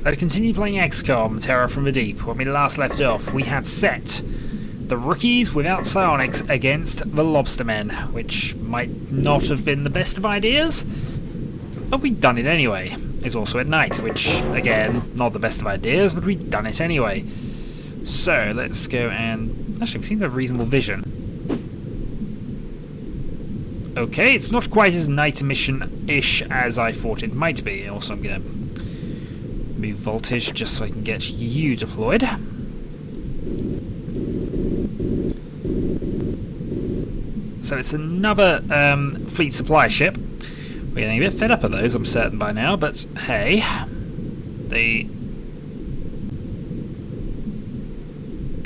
Let's continue playing XCOM, Terror from the Deep. When we last left off, we had set the rookies without psionics against the lobstermen, which might not have been the best of ideas, but we'd done it anyway. It's also at night, which, again, not the best of ideas, but we'd done it anyway. So, let's go and... Actually, we seem to have reasonable vision. Okay, it's not quite as night mission-ish as I thought it might be. Also, I'm going to move voltage just so I can get you deployed. So it's another fleet supply ship. We're getting a bit fed up of those, I'm certain by now, but hey,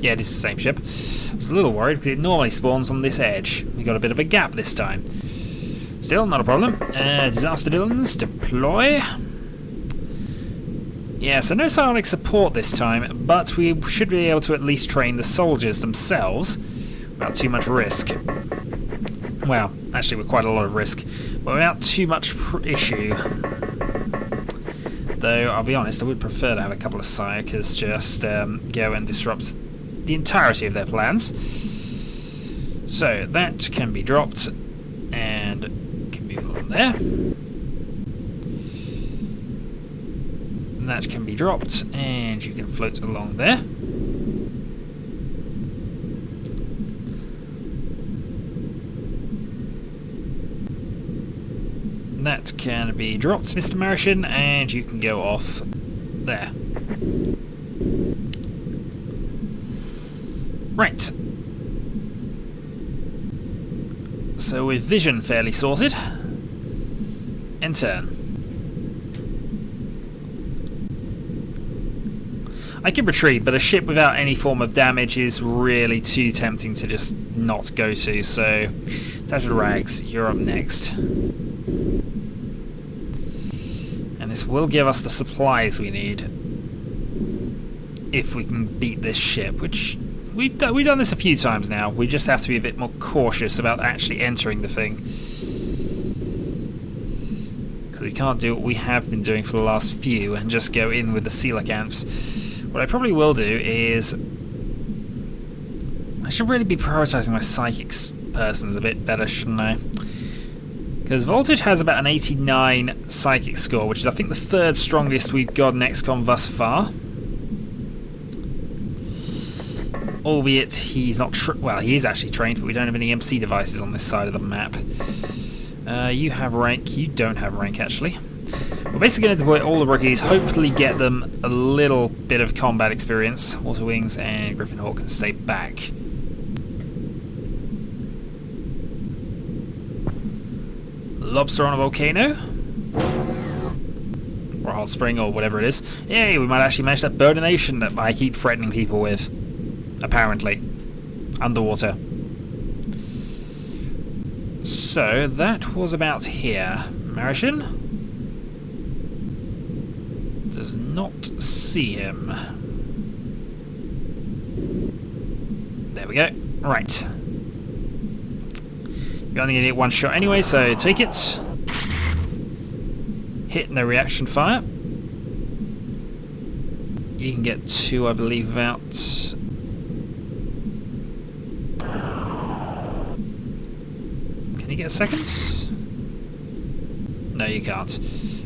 yeah, it is the same ship. I was a little worried because it normally spawns on this edge. We got a bit of a gap this time. Still, not a problem. Disaster villains, deploy. Yeah, so no psionic support this time, but we should be able to at least train the soldiers themselves without too much risk. Well, actually with quite a lot of risk, but without too much issue. Though, I'll be honest, I would prefer to have a couple of psychers just go and disrupt the entirety of their plans. So, that can be dropped, and can move along there. And that can be dropped, and you can float along there. That can be dropped, Mr. Martian, and you can go off there. Right. So with vision fairly sorted, and turn. I can retreat, but a ship without any form of damage is really too tempting to just not go to, so Tattered Rags, you're up next. And this will give us the supplies we need if we can beat this ship, which we've done this a few times now. We just have to be a bit more cautious about actually entering the thing, because we can't do what we have been doing for the last few and just go in with the coelacanths. What I probably will do is I should really be prioritising my psychic persons a bit better, shouldn't I? Because Voltage has about an 89 psychic score, which is I think the third strongest we've got in XCOM thus far. Albeit he's not... well, he is actually trained, but we don't have any MC devices on this side of the map. You have rank. You don't have rank, actually. We're basically going to deploy all the rookies, hopefully get them a little bit of combat experience. Water Wings and Griffin Hawk can stay back. Lobster on a volcano, or a hot spring, or whatever it is. Yay, we might actually manage that burnination that I keep threatening people with, apparently, underwater. So, that was about here. Martian does not see him. There we go. Right. You're only going to get one shot anyway, so take it. Hit, no reaction fire. You can get two, I believe, without... Can you get a second? No, you can't.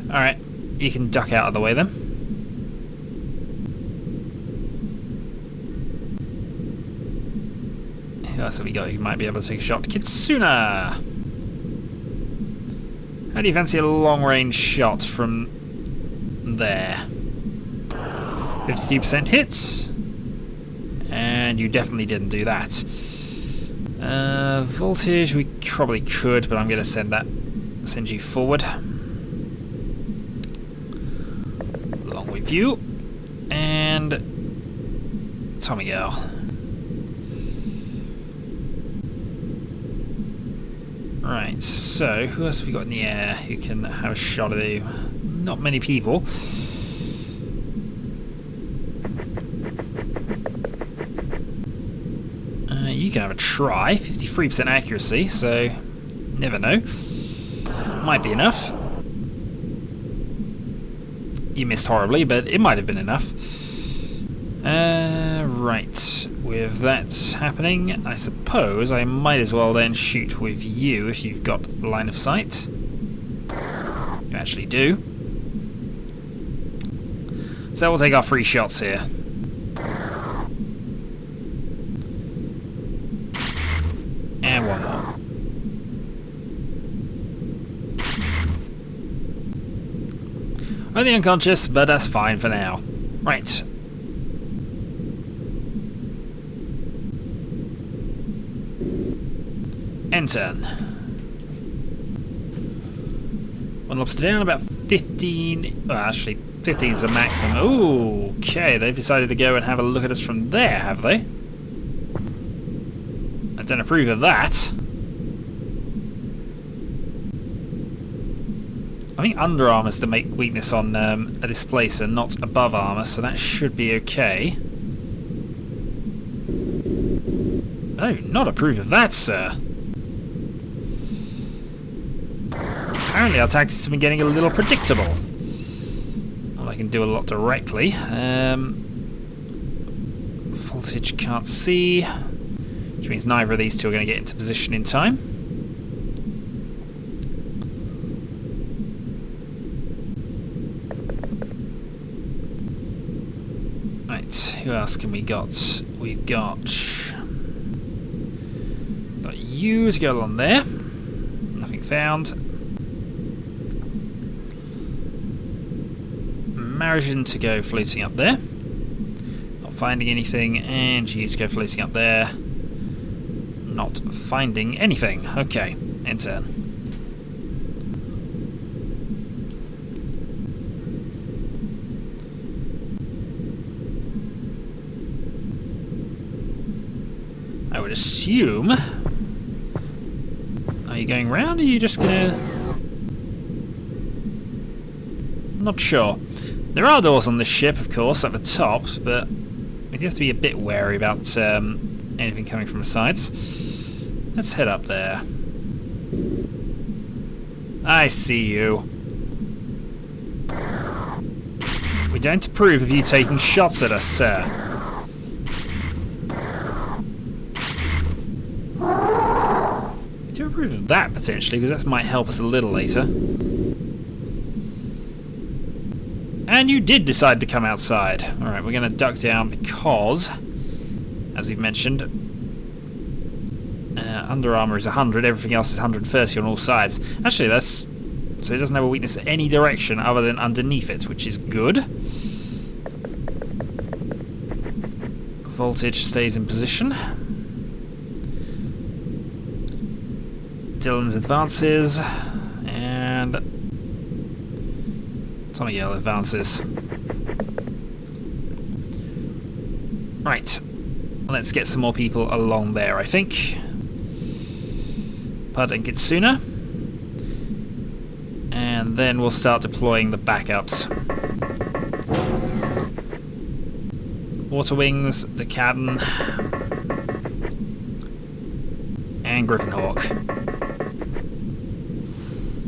Alright, you can duck out of the way then. Who else have we got? You might be able to take a shot. Kitsuna! How do you fancy a long-range shot from there? 52% hits. And you definitely didn't do that. Voltage, we probably could, but I'm going to send you forward. Along with you. And Tommy Girl. Right, so who else have we got in the air who can have a shot at you? Not many people. You can have a try. 53% accuracy, so never know. Might be enough. you missed horribly, but it might have been enough. Right, with that happening, I suppose I might as well then shoot with you if you've got line of sight. You actually do. So we'll take our 3 shots here. And one more. Only unconscious, but that's fine for now. Right. End turn. One lobster down, about 15... Well, actually, 15 is the maximum. Ooh, okay, they've decided to go and have a look at us from there, have they? I don't approve of that. I think under armor is to make weakness on a displacer, not above armor, so that should be okay. Oh, not approve of that, sir. Apparently our tactics have been getting a little predictable. Well, I can do a lot directly. Voltage can't see, which means neither of these two are going to get into position in time. Right, who else can we got? We've got you to go along there. Nothing found. Marigin to go floating up there. Not finding anything, and you to go floating up there. Not finding anything. Okay, end turn. I would assume... Are you going round, or are you just gonna... Not sure. There are doors on this ship, of course, at the top, but we do have to be a bit wary about anything coming from the sides. Let's head up there. I see you. We don't approve of you taking shots at us, sir. We do approve of that, potentially, because that might help us a little later. And you did decide to come outside. Alright, we're going to duck down because, as we've mentioned, under armor is 100, everything else is 130 on all sides. Actually, that's... So it doesn't have a weakness in any direction other than underneath it, which is good. Voltage stays in position. Dylan's advances. And... Tommyale advances. Right. Let's get some more people along there, I think. Pud and Kitsuna. And then we'll start deploying the backups. Water Wings, Decaden, and Griffinhawk.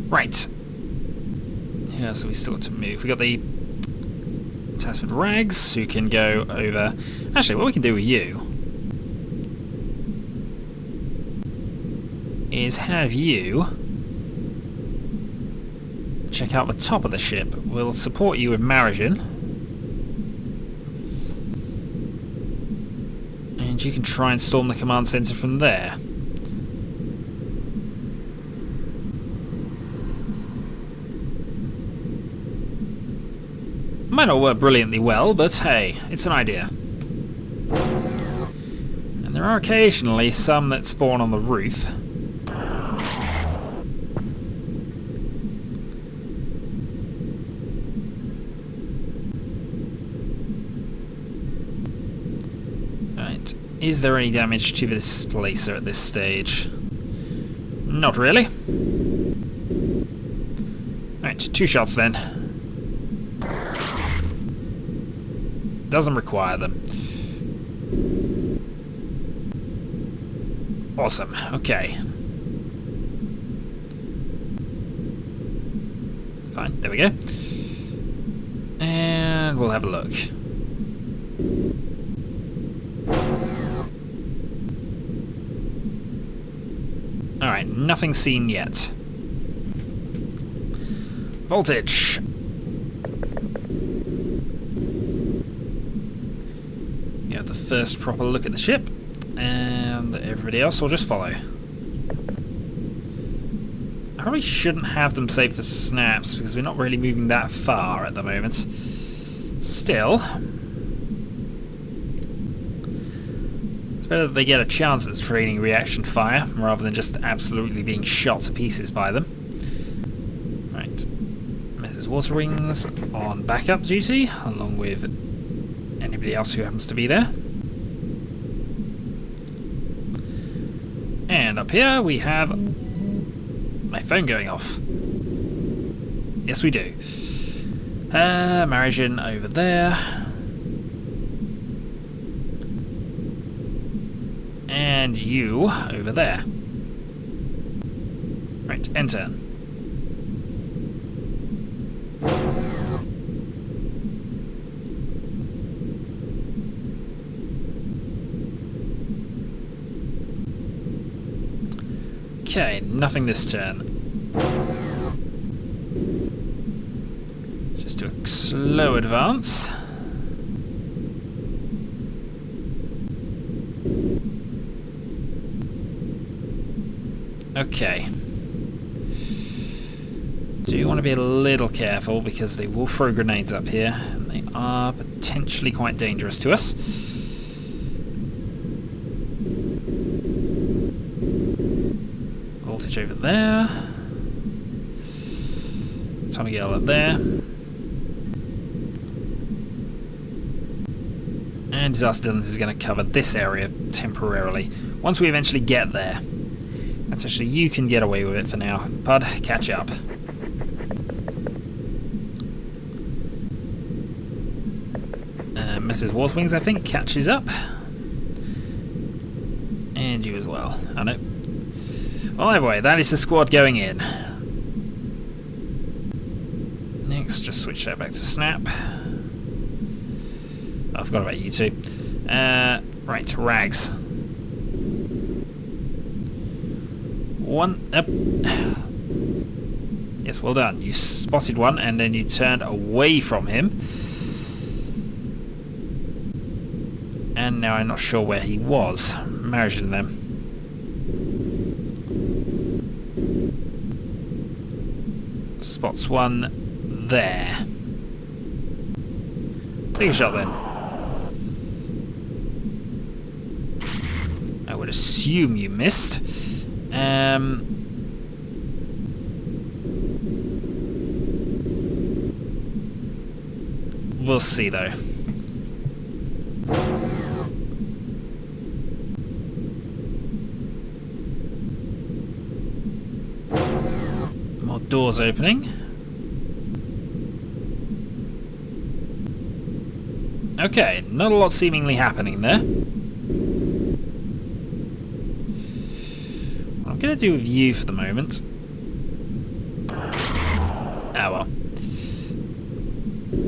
Right. Yeah, so we still got to move. We got the Tasford Rags, who can go over... Actually, what we can do with you is have you check out the top of the ship. We'll support you with Marigin. And you can try and storm the command center from there. Might not work brilliantly well, but hey, it's an idea. And there are occasionally some that spawn on the roof. Right, is there any damage to the displacer at this stage? Not really. Right, 2 shots then. Doesn't require them. Awesome. Okay. Fine. There we go. And we'll have a look. Alright, nothing seen yet. Voltage. You have the first proper look at the ship, and everybody else will just follow. I probably shouldn't have them save for snaps, because we're not really moving that far at the moment. Still, it's better that they get a chance at training reaction fire, rather than just absolutely being shot to pieces by them. Right, Mrs. Water Wings on backup duty, along with anybody else who happens to be there. And up here we have my phone going off. Yes, we do. Marigin over there. And you over there. Right, enter. Okay, nothing this turn. Just do a slow advance. Okay. Do you want to be a little careful, because they will throw grenades up here, and they are potentially quite dangerous to us. Voltage over there. Tommy Girl up there. And Disaster Villains is going to cover this area temporarily. Once we eventually get there. That's actually, you can get away with it for now. Pud, catch up. Mrs. Warswings, I think, catches up. And you as well. Oh no. Well, either way, that is the squad going in. Next, just switch that back to Snap. Oh, I forgot about you two. Right, Rags. One up. Yes, well done. You spotted one and then you turned away from him. And now I'm not sure where he was. Marigin them. Spots one there. Take a shot then. I would assume you missed. We'll see though. More doors opening. Okay, not a lot seemingly happening there. What I'm going to do with you for the moment. Ah well.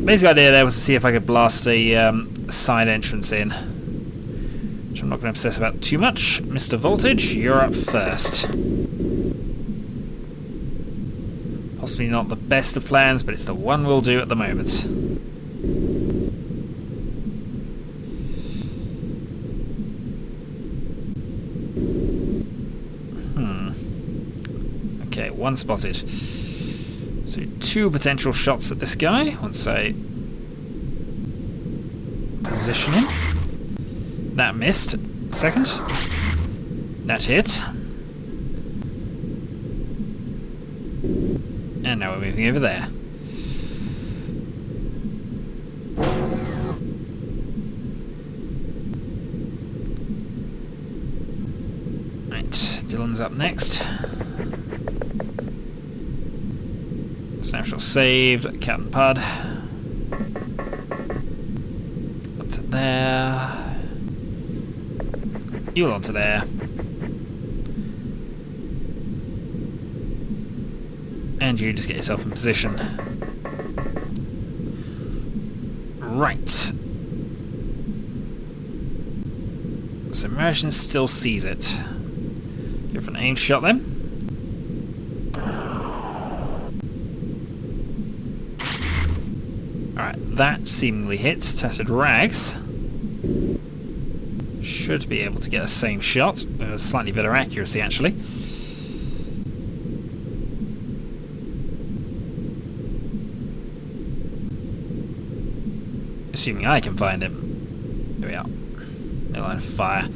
Basic idea there was to see if I could blast a side entrance in. Which I'm not going to obsess about too much. Mr. Voltage, you're up first. Possibly not the best of plans, but it's the one we'll do at the moment. Okay, one spotted. So 2 potential shots at this guy once I position him. That missed. Second. That hit. And now we're moving over there. Right, Dylan's up next. Snapshot saved. Captain Pud. Up to there. You onto there. And you just get yourself in position. Right. So Immersion still sees it. Go for an aimed shot then. Alright, that seemingly hits. Tattered Rags should be able to get the same shot. Slightly better accuracy, actually. Assuming I can find him. There we are. No line of fire.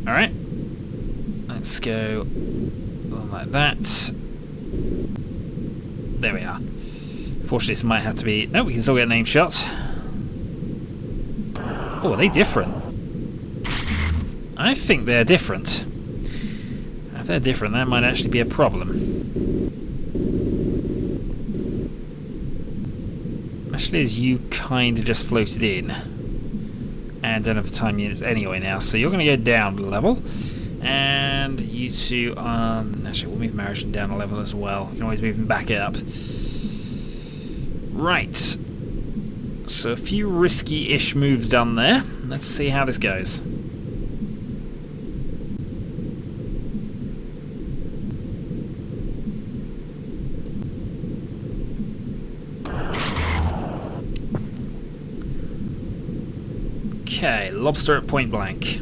Alright. Let's go along like that. There we are. Fortunately, this might have to be... No, we can still get a name shot. Oh, are they different? I think they're different. If they're different, that might actually be a problem. Especially as you kind of just floated in. And don't have the time units anyway now, so you're going to go down a level. And you two, actually we'll move Maritian down a level as well. You can always move him back up. Right. So a few risky-ish moves done there. Let's see how this goes. Okay, lobster at point blank.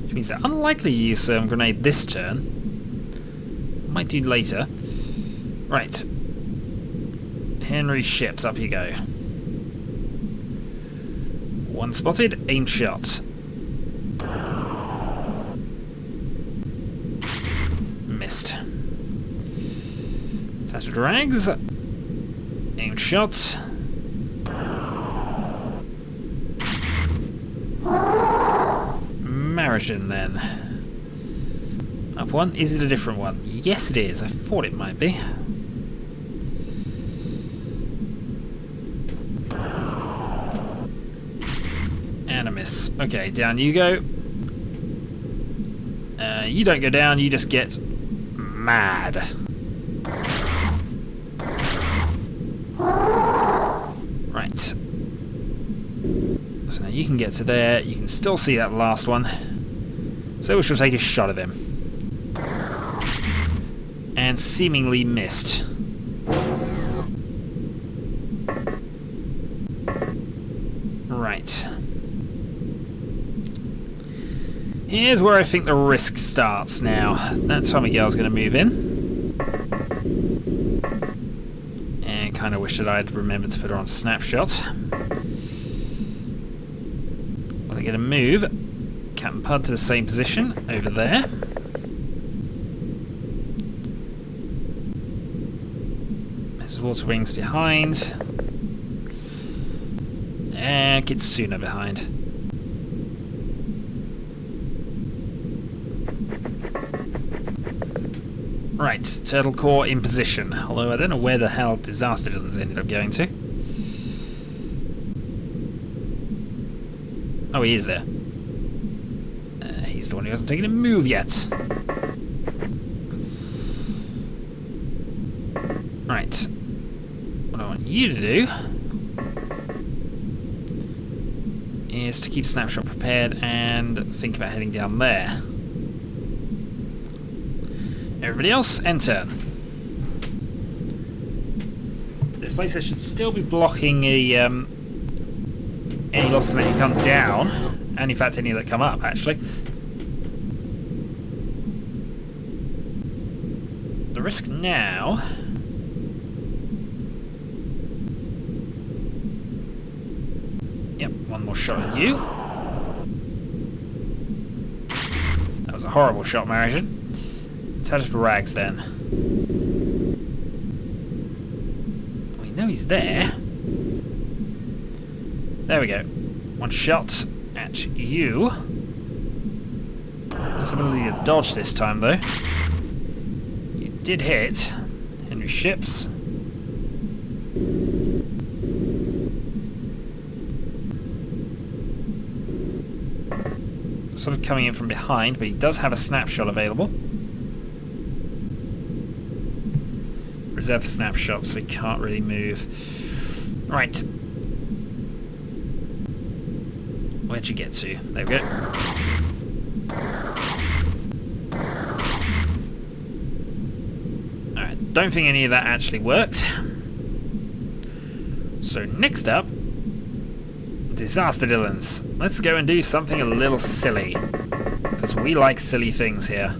Which means they're unlikely to use grenade this turn. Might do later. Right. Henry ships, up you go. One spotted, aim shot. Missed. Tattered Rags. Aim shot. Maritian then. Up one. Is it a different one? Yes it is. I thought it might be. And a miss. Okay, down you go. You don't go down, you just get mad. Right. So now you can get to there, you can still see that last one. So we shall take a shot at him. And seemingly missed. Right. Here's where I think the risk starts now. That Tommy girl's going to move in. And kind of wish that I'd remembered to put her on snapshot. Well, they're going to move Captain Pud to the same position over there. Mrs. Water Wings behind. And Kitsuna behind. Right, Turtle Core in position. Although I don't know where the hell Disaster Villains ended up going to. Oh, he is there. He's the one who hasn't taken a move yet. Right. What I want you to do is to keep Snapshot prepared and think about heading down there. Everybody else, enter. This place should still be blocking any lobster men who come down, and in fact any that come up, actually. The risk now... Yep, one more shot at you. That was a horrible shot, Maritian. Tattered Rags then. We know he's there. There we go. One shot at you. That's ability to dodge this time though. You did hit. Henry ships. Sort of coming in from behind, but he does have a snapshot available. reserved for snapshots, so he can't really move. Right. Where'd you get to? There we go. Alright, don't think any of that actually worked. So next up, disaster villains. Let's go and do something a little silly, because we like silly things here.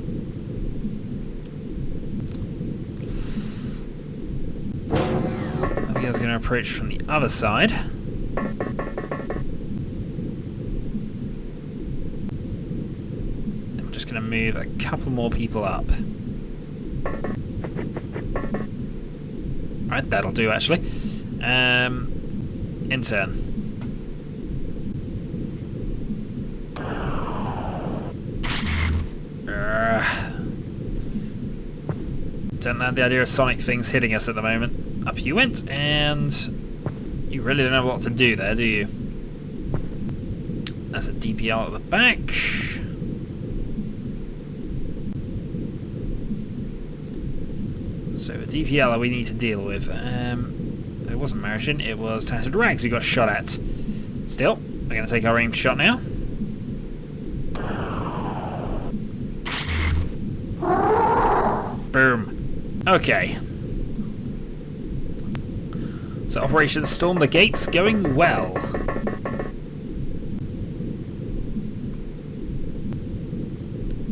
Abigail's going to approach from the other side. Then we're just going to move a couple more people up. Alright, that'll do actually. Intern. Don't like the idea of sonic things hitting us at the moment. Up you went, and you really don't know what to do there, do you? That's a DPL at the back. So a DPL we need to deal with. It wasn't Martian, it was Tattered Rags who got shot at. Still, we're going to take our aimed shot now. Boom. Okay. So Operation Storm the Gates going well.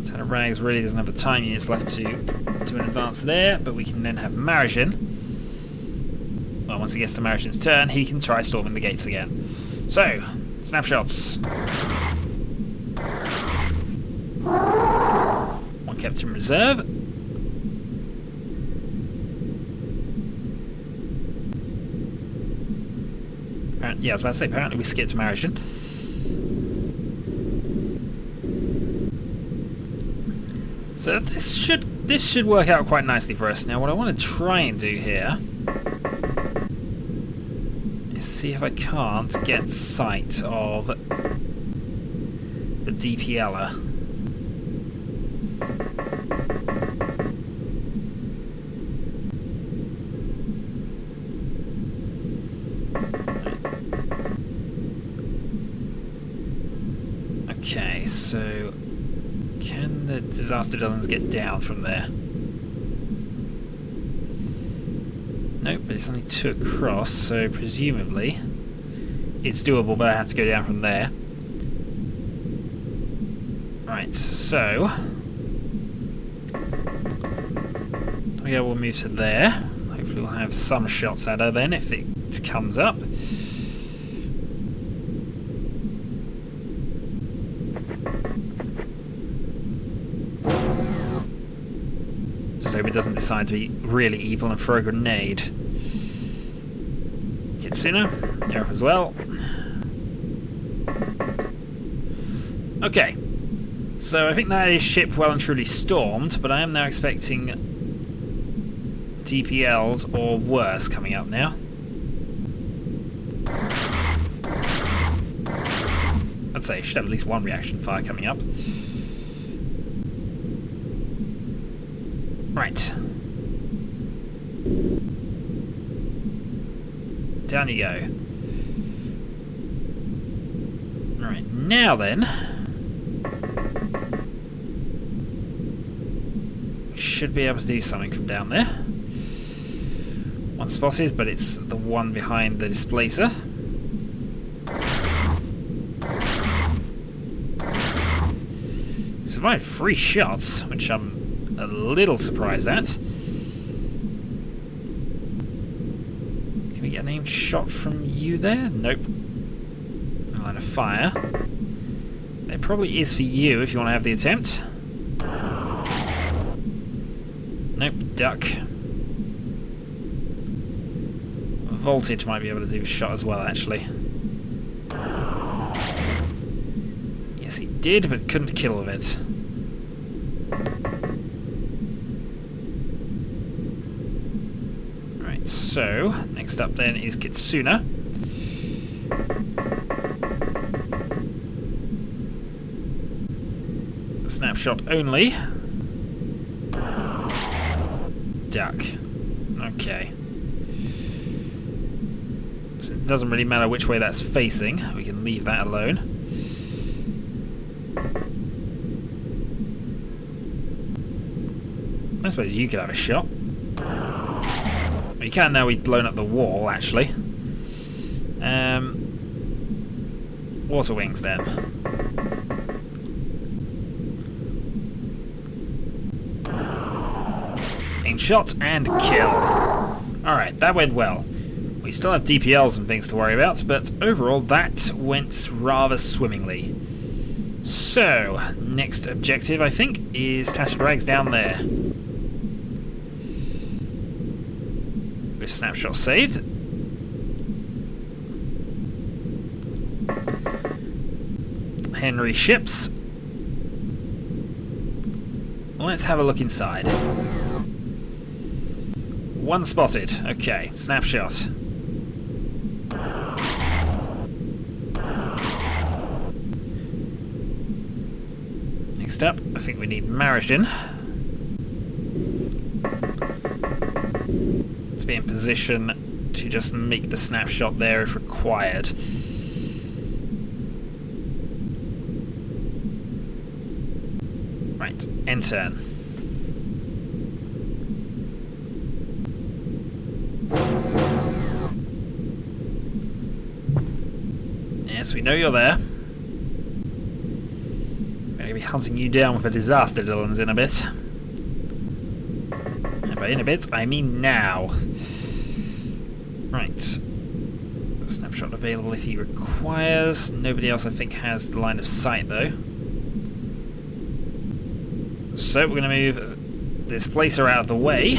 Tattered Rags really doesn't have the time units left to an advance there, but we can then have Martian. Well, once he gets to Martian's turn, he can try storming the gates again. So, snapshots. One kept in reserve. Yeah, I was about to say, apparently we skipped Martian. So this should work out quite nicely for us. Now, what I want to try and do here is see if I can't get sight of the DPLer. Okay, so can the disaster villains get down from there? Nope, but it's only 2 across, so presumably it's doable, but I have to go down from there. Right, so yeah, we'll move to there. Hopefully we'll have some shots at her then if it comes up. So it doesn't decide to be really evil and throw a grenade. Kitsuna, you're up as well. Okay, so I think that is ship well and truly stormed, but I am now expecting DPLs or worse coming up now. I'd say it should have at least one reaction fire coming up. Right. Down you go. Right, now then. We should be able to do something from down there. One spotted, but it's the one behind the displacer. We survived 3 shots, which I'm a little surprised at. Can we get an aimed shot from you there? Nope. A line of fire. There probably is for you if you want to have the attempt. Nope, duck. Voltage might be able to do a shot as well, actually. Yes, he did, but couldn't kill with it. So, next up then is Kitsuna. Snapshot only. Duck. Okay. So it doesn't really matter which way that's facing. We can leave that alone. I suppose you could have a shot. Well, you can now we've blown up the wall, actually. Water wings then. Aim shot and kill. Alright, that went well. We still have DPLs and things to worry about, but overall that went rather swimmingly. So, next objective I think is Tattered Rags down there. With snapshot saved. Henry ships. Let's have a look inside. One spotted. Okay, snapshot. Next up, I think we need Marashin to be in position to just make the snapshot there if required. Right, end turn. Yes, we know you're there. We're going to be hunting you down with a disaster, Dylans, in a bit. And by in a bit, I mean now. Right. Snapshot available if he requires. Nobody else, I think, has the line of sight, though. So we're going to move this placer out of the way.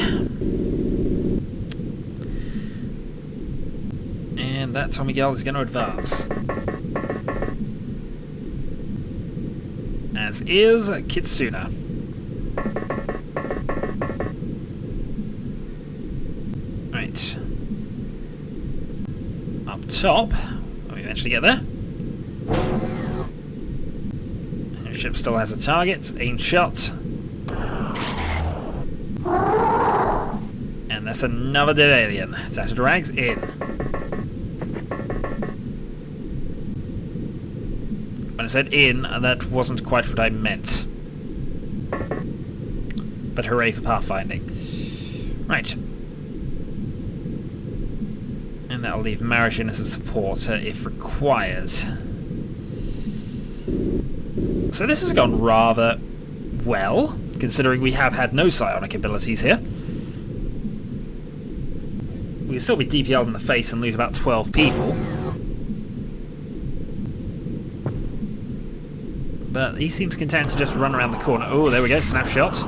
And that Tommy Girl is going to advance. As is Kitsuna. Right. Up top. When we eventually get there. Our ship still has a target. Aim shot. And that's another dead alien. Tattered Rags in. When I said in, that wasn't quite what I meant. But hooray for pathfinding. Right. And that'll leave Marashin as a support if required. So this has gone rather well, considering we have had no psionic abilities here. We can still be DPL'd in the face and lose about 12 people. But he seems content to just run around the corner. Oh, there we go, snapshot.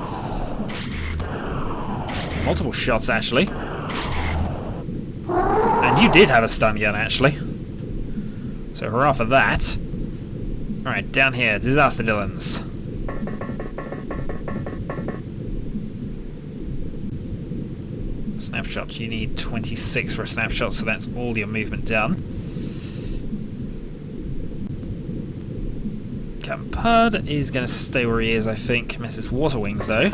Multiple shots, actually. And you did have a stun gun, actually. So hurrah for that. Alright, down here, Disaster Dylans. Snapshot, you need 26 for a snapshot, so that's all your movement done. Captain Pud is going to stay where he is, I think. Mrs. Waterwings, though.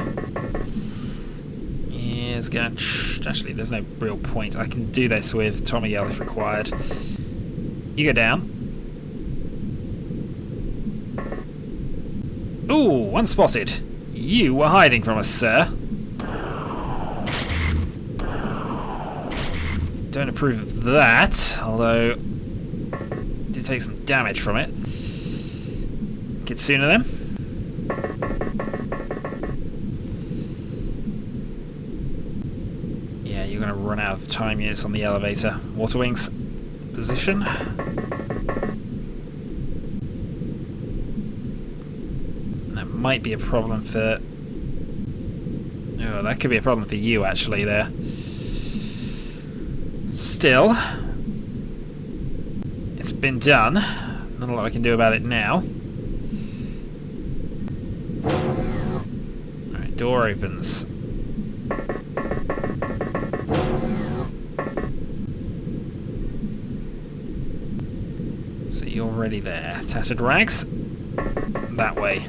He is going to... Actually, there's no real point. I can do this with Tommy Yell if required. You go down. Ooh, one spotted. You were hiding from us, sir. Don't approve of that, although... did take some damage from it. Kitsuna then. Yeah, you're going to run out of time units on the elevator. Waterwings, position. That might be a problem for... oh, that could be a problem for you, actually, there. Still, it's been done. Not a lot I can do about it now. Alright, door opens. So you're already there. Tattered Rags. That way.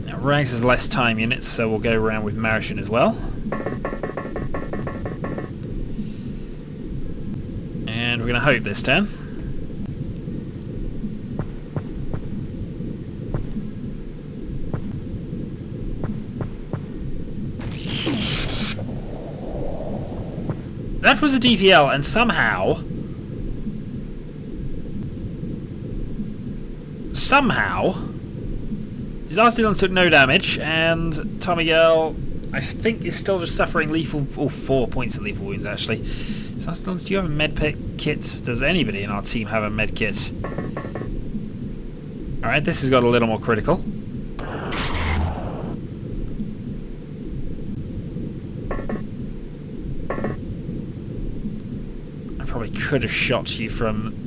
Now Rags has less time units, so we'll go around with Marishan as well. And we're going to hope this turn. That was a DPL, and somehow, Disaster Dillons took no damage, and Tommy Girl, I think, is still just suffering lethal, or 4 points of lethal wounds, actually. Disaster Dillons, do you have a med kit? Does anybody in our team have a med kit? Alright, this has got a little more critical. I probably could have shot you from...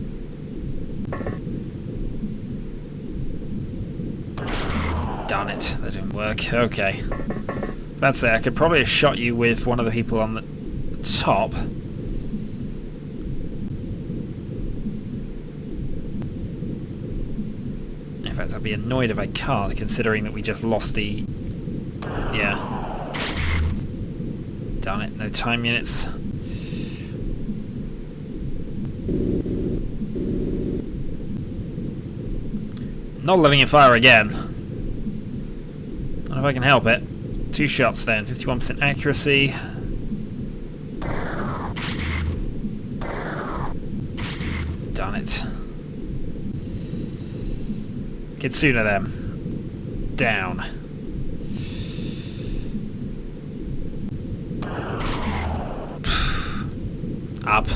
Darn it, that didn't work. Okay. About to say, I could probably have shot you with one of the people on the top. In fact, I'd be annoyed if I can't, considering that we just lost the... Yeah. Darn it, no time units. Not letting it fire again. I don't know if I can help it. 2 shots then, 51% accuracy. Darn it. Kitsuna then. Down. Up.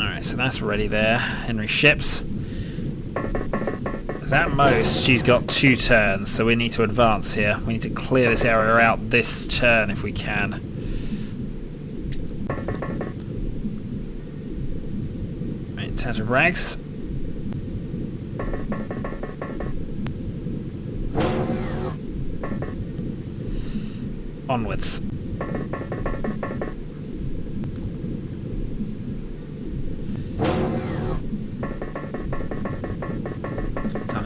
Alright, so that's ready there. Henry ships. As at most, she's got 2 turns, so we need to advance here. We need to clear this area out this turn if we can. Right, Tattered Rags. Onwards.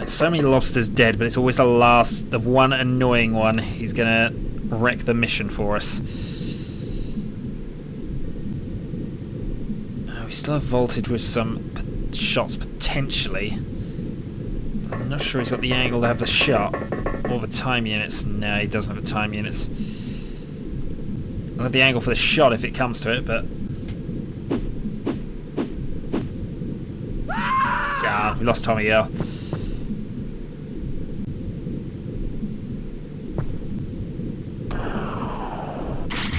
So many lobsters dead, but it's always the one annoying one. He's gonna wreck the mission for us. Oh, we still have voltage with some shots potentially. I'm not sure he's got the angle to have the shot or the time units. No, he doesn't have the time units. I'll have the angle for the shot if it comes to it, but damn, we lost Tommy Earl.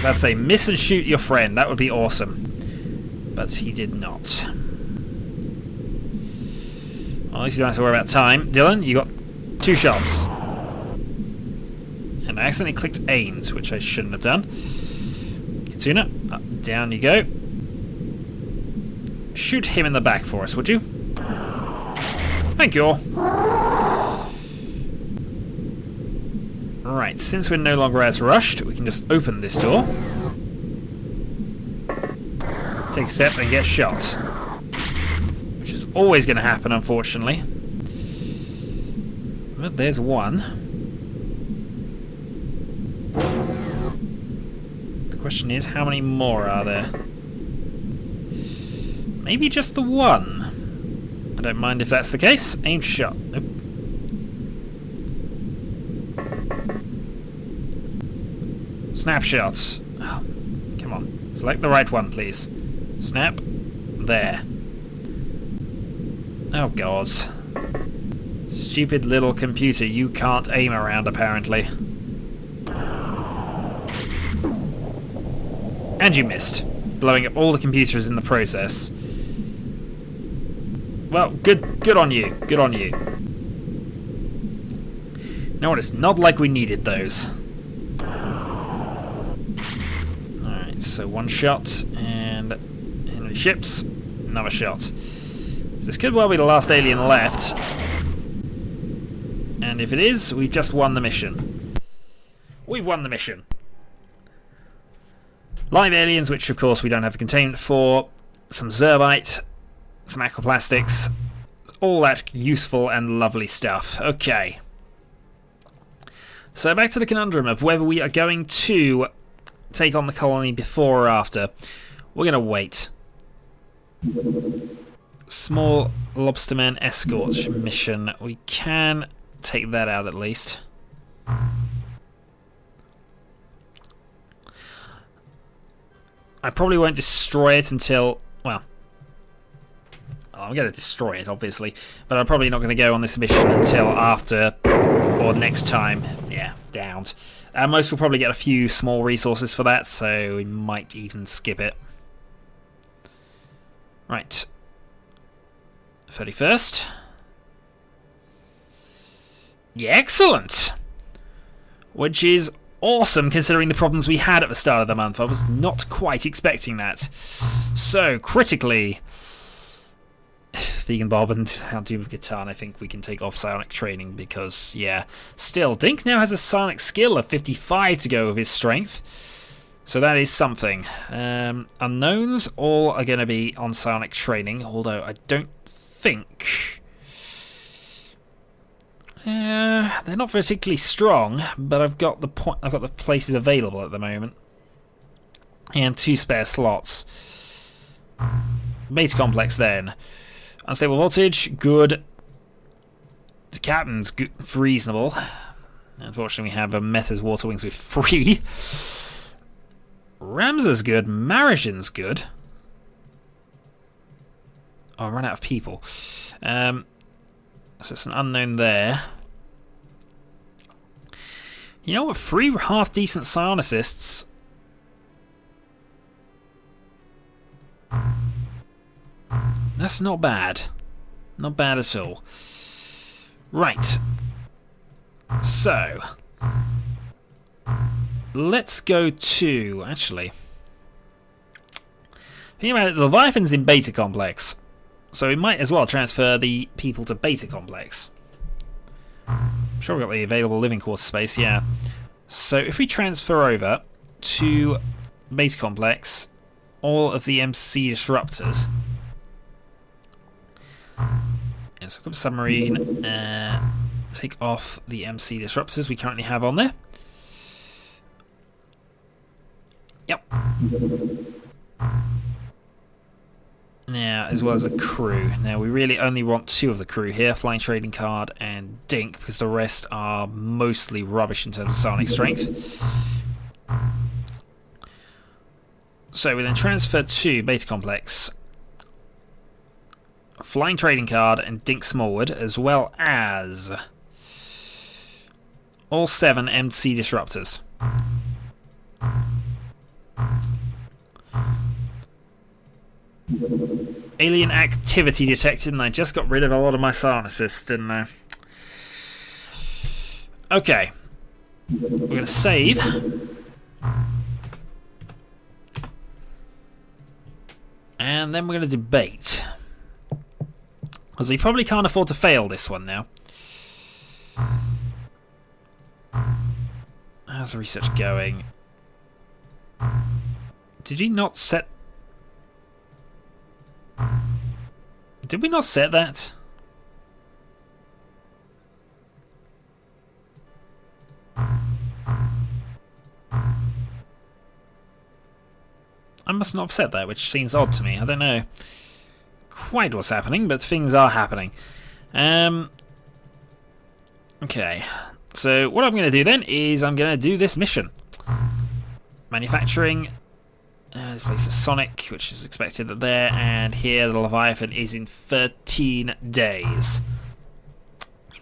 Let's say miss and shoot your friend. That would be awesome. But he did not. Well, at least you don't have to worry about time. Dylan, you got 2 shots. And I accidentally clicked aims, which I shouldn't have done. Kitsuna, up, down you go. Shoot him in the back for us, would you? Thank you. Right, since we're no longer as rushed, we can just open this door. Take a step and get shot. Which is always going to happen, unfortunately. But there's one. The question is, how many more are there? Maybe just the one. I don't mind if that's the case. Aim shot. Nope. Snapshots. Oh, come on. Select the right one, please. Snap. There. Oh, God. Stupid little computer. You can't aim around, apparently. And you missed. Blowing up all the computers in the process. Well, good on you. Good on you. You know what? It's not like we needed those. So 1 shot, and Henry ships, another shot. So this could well be the last alien left. And if it is, we've just won the mission. We've won the mission. Live aliens, which of course we don't have containment for. some zerbite, some aquaplastics, all that useful and lovely stuff. Okay. So back to the conundrum of whether we are going to take on the colony before or after. We're going to wait. Small lobsterman escort mission. We can take that out at least. I probably won't destroy it until... Well, I'm going to destroy it, obviously. But I'm probably not going to go on this mission until after... Or next time. Yeah, downed. Most will probably get a few small resources for that, so we might even skip it. Right. 31st. Yeah, excellent! Which is awesome considering the problems we had at the start of the month. I was not quite expecting that. So, critically... Vegan Bob and How to Do with Guitar, I think we can take off psionic training because, yeah. Still, Dink now has a psionic skill of 55 to go with his strength. So that is something. Unknowns all are going to be on psionic training, although I don't think... they're not particularly strong, but I've got the places available at the moment. And 2 spare slots. Beta complex then. Unstable voltage, good. The captain's good, reasonable. Unfortunately, we have a Meta's Water Wings with 3. Ramsa's good. Marishin's good. Oh, I ran out of people. So it's an unknown there. You know what? 3 half-decent psionicists. That's not bad. Not bad at all. Right. So. Let's go to... Actually. Think about it. The Leviathan's in Beta Complex. So we might as well transfer the people to Beta Complex. I'm sure we've got the available living quarter space, yeah. So if we transfer over to Beta Complex all of the MC disruptors... And so come submarine, take off the MC disruptors we currently have on there. Yep. Now, as well as the crew. Now, we really only want 2 of the crew here, Flying Trading Card and Dink, because the rest are mostly rubbish in terms of psionic strength. So we then transfer to Beta Complex, Flying Trading Card and Dink Smallwood, as well as all 7 MC disruptors. Alien activity detected, and I just got rid of a lot of my psionicists, didn't I? Okay. We're going to save. And then we're going to debate. Because we probably can't afford to fail this one now. How's the research going? Did you not set... Did we not set that? I must not have set that, which seems odd to me. I don't know quite what's happening, but things are happening. Okay, so what I'm going to do then is I'm going to do this mission. Manufacturing. This place is Sonic, which is expected there, and here the Leviathan is in 13 days.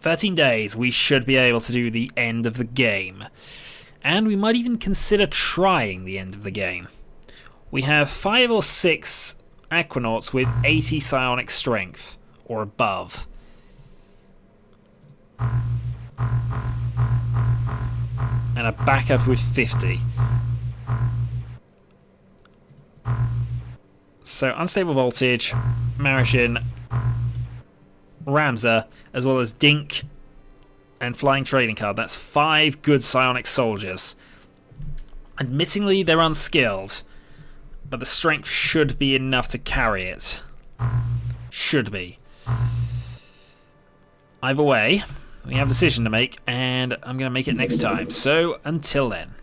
13 days, we should be able to do the end of the game. And we might even consider trying the end of the game. We have 5 or 6 Aquanauts with 80 psionic strength, or above. And a backup with 50. So, unstable voltage, Marishin, Ramza, as well as Dink and Flying Trading Card. That's 5 good psionic soldiers. Admittingly, they're unskilled. but the strength should be enough to carry it. Should be. Either way, we have a decision to make, and I'm going to make it next time. So, until then.